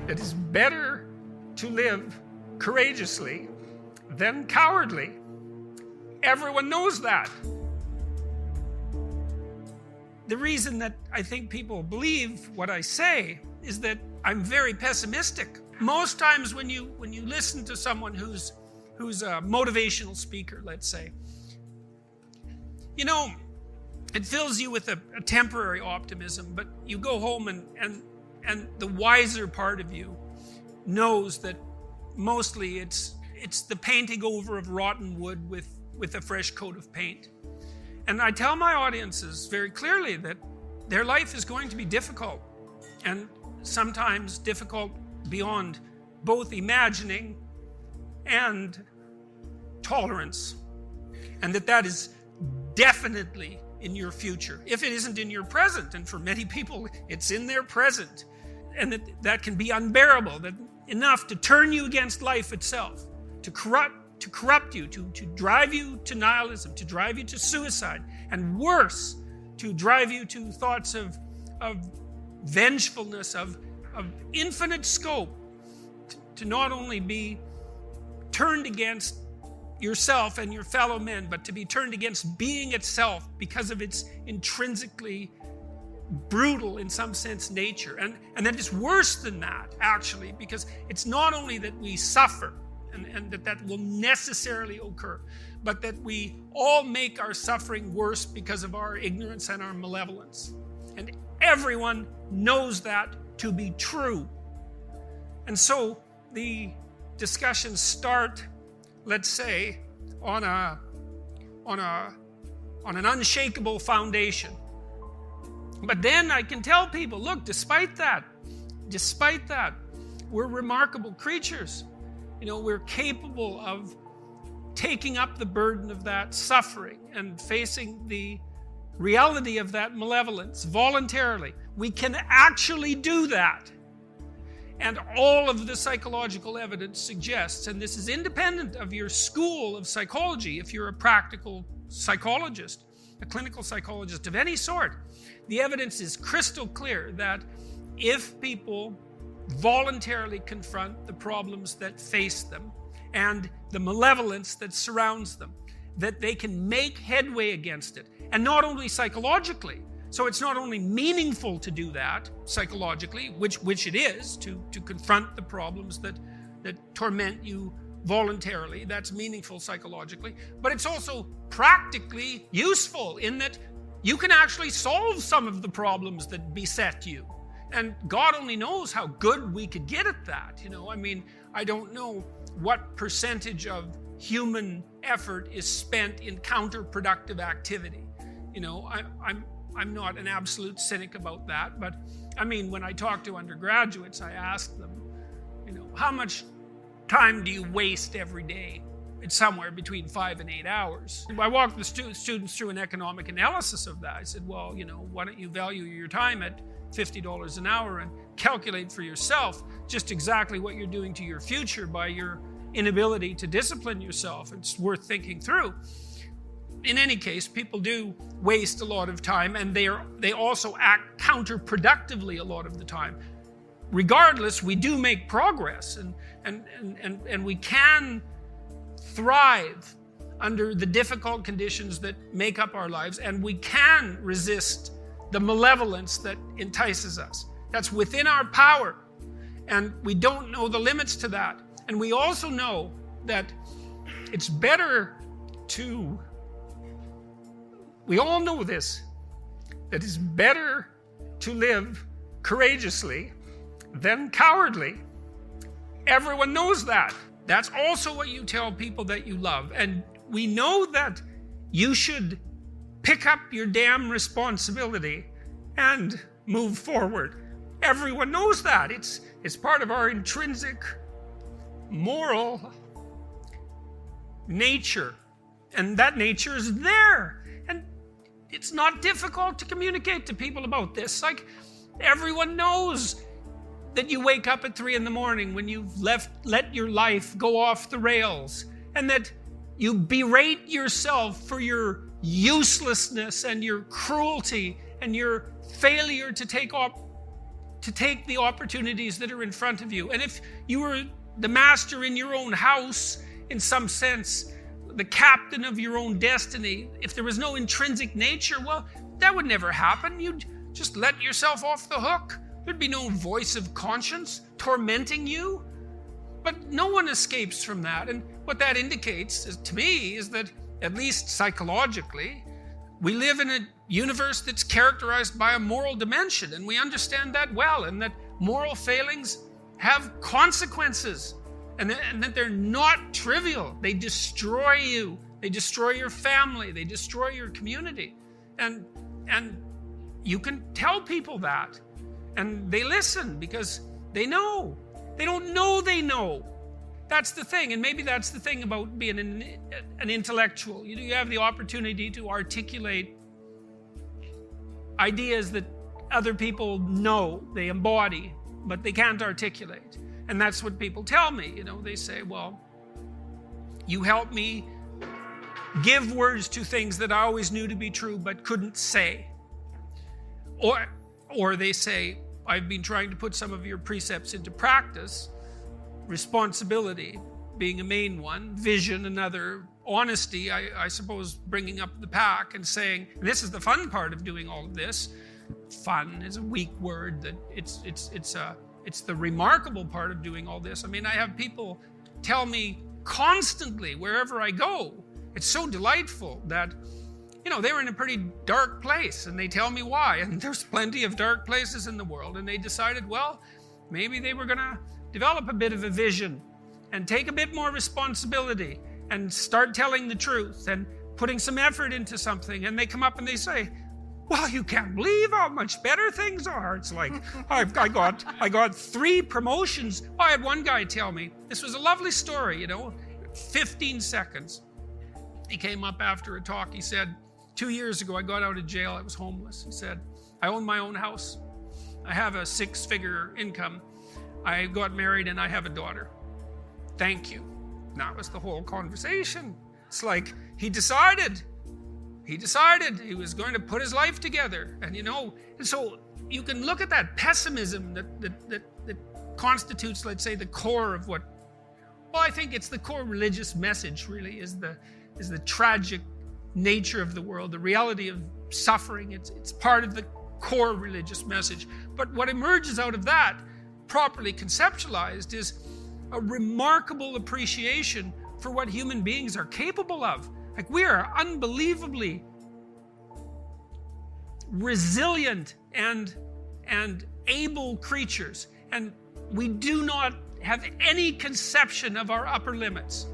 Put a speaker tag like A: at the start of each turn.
A: It is better to live courageously than cowardly. Everyone knows that. The reason that I think people believe what I say is that I'm very pessimistic. Most times when you listen to someone who's a motivational speaker, let's say, it fills you with a temporary optimism, but you go home and the wiser part of you knows that mostly it's the painting over of rotten wood with a fresh coat of paint. And I tell my audiences very clearly that their life is going to be difficult, and sometimes difficult beyond both imagining and tolerance. And that is definitely in your future, if it isn't in your present. And for many people, it's in their present. And that can be unbearable, that enough to turn you against life itself, to corrupt you, to drive you to nihilism, to drive you to suicide, and worse, to drive you to thoughts of vengefulness, of infinite scope, to not only be turned against yourself and your fellow men, but to be turned against being itself because of its intrinsically brutal, in some sense, nature. And that is worse than that, actually, because it's not only that we suffer, and that will necessarily occur, but that we all make our suffering worse because of our ignorance and our malevolence. And everyone knows that to be true. And so the discussions start, let's say, on an unshakable foundation. But then I can tell people, look, despite that, we're remarkable creatures. We're capable of taking up the burden of that suffering and facing the reality of that malevolence voluntarily. We can actually do that. And all of the psychological evidence suggests, and this is independent of your school of psychology, if you're a practical psychologist, a clinical psychologist of any sort, the evidence is crystal clear that if people voluntarily confront the problems that face them and the malevolence that surrounds them, that they can make headway against it. And not only psychologically. So it's not only meaningful to do that psychologically, which it is, to confront the problems that torment you voluntarily. That's meaningful psychologically. But it's also practically useful in that you can actually solve some of the problems that beset you. And God only knows how good we could get at that. I don't know what percentage of human effort is spent in counterproductive activity. I'm not an absolute cynic about that, but when I talk to undergraduates, I ask them, how much time do you waste every day? It's somewhere between 5 and 8 hours. I walked the students through an economic analysis of that. I said, well, why don't you value your time at $50 an hour and calculate for yourself just exactly what you're doing to your future by your inability to discipline yourself. It's worth thinking through. In any case, people do waste a lot of time, and they also act counterproductively a lot of the time. Regardless, we do make progress, and we can thrive under the difficult conditions that make up our lives, and we can resist the malevolence that entices us. That's within our power, and we don't know the limits to that. And we also know that it's better to, we all know this, that it's better to live courageously than cowardly. Everyone knows that. That's also what you tell people that you love. And we know that you should pick up your damn responsibility and move forward. Everyone knows that. It's part of our intrinsic moral nature. And that nature is there. And it's not difficult to communicate to people about this. Like, everyone knows that you wake up at 3 a.m. when you've let your life go off the rails, and that you berate yourself for your uselessness and your cruelty and your failure to to take the opportunities that are in front of you. And if you were the master in your own house, in some sense, the captain of your own destiny, if there was no intrinsic nature, well, that would never happen. You'd just let yourself off the hook. There'd be no voice of conscience tormenting you. But no one escapes from that. And what that indicates, to me, is that, at least psychologically, we live in a universe that's characterized by a moral dimension, and we understand that well, and that moral failings have consequences, and that they're not trivial. They destroy you. They destroy your family. They destroy your community. And you can tell people that, and they listen because they know. They don't know they know. That's the thing, and maybe that's the thing about being an intellectual. You have the opportunity to articulate ideas that other people know, they embody, but they can't articulate. And that's what people tell me. They say, well, you help me give words to things that I always knew to be true but couldn't say. Or they say, I've been trying to put some of your precepts into practice. Responsibility being a main one, vision another, honesty, I suppose, bringing up the pack and saying, and this is the fun part of doing all of this. Fun is a weak word. That it's the remarkable part of doing all this. I mean, I have people tell me constantly wherever I go. It's so delightful that, they were in a pretty dark place, and they tell me why. And there's plenty of dark places in the world, and they decided, well, maybe they were going to develop a bit of a vision and take a bit more responsibility and start telling the truth and putting some effort into something. And they come up and they say, well, you can't believe how much better things are. It's like, I got 3 promotions. I had one guy tell me, this was a lovely story, 15 seconds. He came up after a talk. He said, 2 years ago, I got out of jail. I was homeless. He said, I own my own house. I have a 6-figure income. I got married and I have a daughter. Thank you. And that was the whole conversation. It's like he decided he was going to put his life together. And and so you can look at that pessimism that constitutes, let's say, the core of what, well, I think it's the core religious message really, is the tragic nature of the world, the reality of suffering. It's part of the core religious message. But what emerges out of that, properly conceptualized, is a remarkable appreciation for what human beings are capable of. Like, we are unbelievably resilient and able creatures, and we do not have any conception of our upper limits.